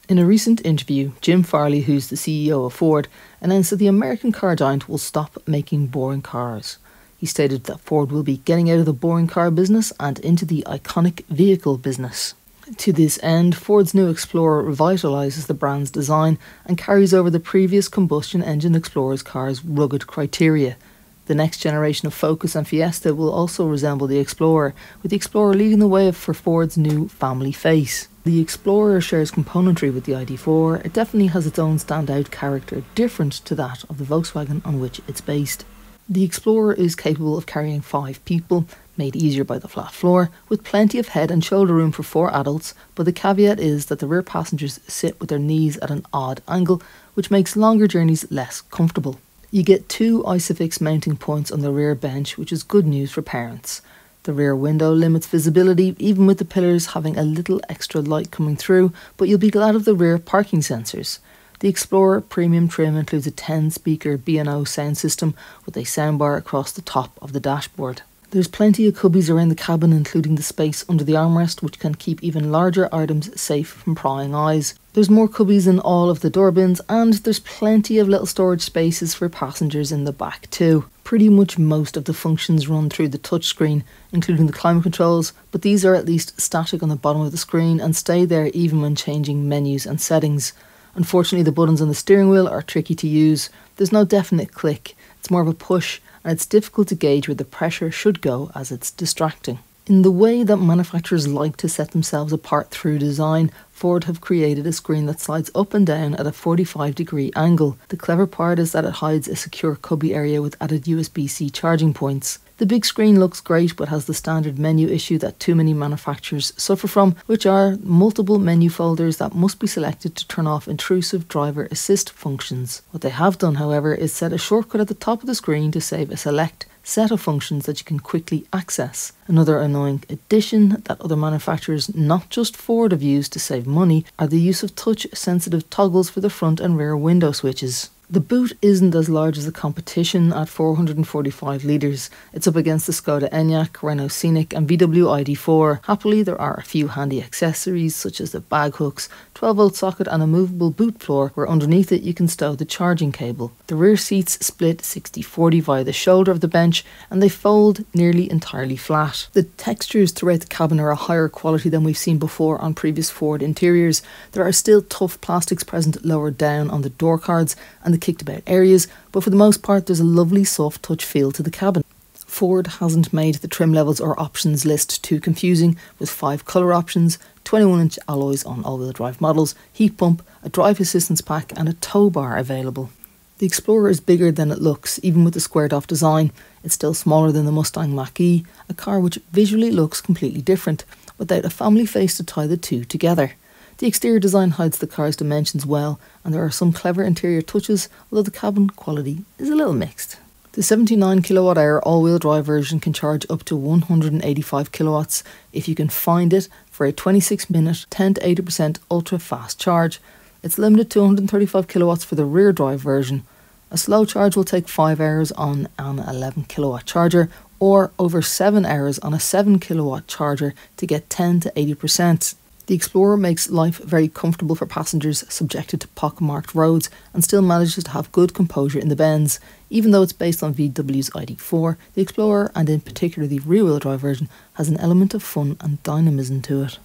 In a recent interview, Jim Farley, who's the CEO of Ford, announced that the American car giant will stop making boring cars. He stated that Ford will be getting out of the boring car business and into the iconic vehicle business. To this end, Ford's new Explorer revitalises the brand's design and carries over the previous combustion engine Explorer's car's rugged criteria. The next generation of Focus and Fiesta will also resemble the Explorer, with the Explorer leading the way for Ford's new family face. The Explorer shares componentry with the ID4. It definitely has its own standout character, different to that of the Volkswagen on which it's based. The Explorer is capable of carrying 5 people, made easier by the flat floor, with plenty of head and shoulder room for 4 adults, but the caveat is that the rear passengers sit with their knees at an odd angle, which makes longer journeys less comfortable. You get 2 Isofix mounting points on the rear bench, which is good news for parents. The rear window limits visibility, even with the pillars having a little extra light coming through, but you'll be glad of the rear parking sensors. The Explorer premium trim includes a 10-speaker B&O sound system with a soundbar across the top of the dashboard. There's plenty of cubbies around the cabin, including the space under the armrest, which can keep even larger items safe from prying eyes. There's more cubbies in all of the door bins, and there's plenty of little storage spaces for passengers in the back too. Pretty much most of the functions run through the touchscreen, including the climate controls, but these are at least static on the bottom of the screen and stay there even when changing menus and settings. Unfortunately, the buttons on the steering wheel are tricky to use. There's no definite click, it's more of a push, and it's difficult to gauge where the pressure should go as it's distracting. In the way that manufacturers like to set themselves apart through design, Ford have created a screen that slides up and down at a 45-degree angle. The clever part is that it hides a secure cubby area with added USB-C charging points. The big screen looks great but has the standard menu issue that too many manufacturers suffer from, which are multiple menu folders that must be selected to turn off intrusive driver assist functions. What they have done, however, is set a shortcut at the top of the screen to save a select set of functions that you can quickly access. Another annoying addition that other manufacturers, not just Ford, have used to save money are the use of touch-sensitive toggles for the front and rear window switches. The boot isn't as large as the competition at 445 litres. It's up against the Skoda Enyaq, Renault Scenic and VW ID4. Happily, there are a few handy accessories such as the bag hooks, 12-volt socket and a movable boot floor where underneath it you can stow the charging cable. The rear seats split 60-40 via the shoulder of the bench and they fold nearly entirely flat. The textures throughout the cabin are a higher quality than we've seen before on previous Ford interiors. There are still tough plastics present lower down on the door cards and the kicked about areas, but for the most part there's a lovely soft touch feel to the cabin. Ford hasn't made the trim levels or options list too confusing, with 5 colour options, 21-inch alloys on all-wheel drive models, heat pump, a drive assistance pack and a tow bar available. The Explorer is bigger than it looks, even with the squared off design. It's still smaller than the Mustang Mach-E, a car which visually looks completely different, without a family face to tie the two together. The exterior design hides the car's dimensions well, and there are some clever interior touches, although the cabin quality is a little mixed. The 79 kWh all-wheel drive version can charge up to 185 kilowatts if you can find it for a 26-minute 10 to 80% ultra-fast charge. It's limited to 135 kilowatts for the rear drive version. A slow charge will take 5 hours on an 11 kilowatt charger, or over 7 hours on a 7 kilowatt charger to get 10 to 80%. The Explorer makes life very comfortable for passengers subjected to pockmarked roads and still manages to have good composure in the bends. Even though it's based on VW's ID4, the Explorer, and in particular the rear-wheel drive version, has an element of fun and dynamism to it.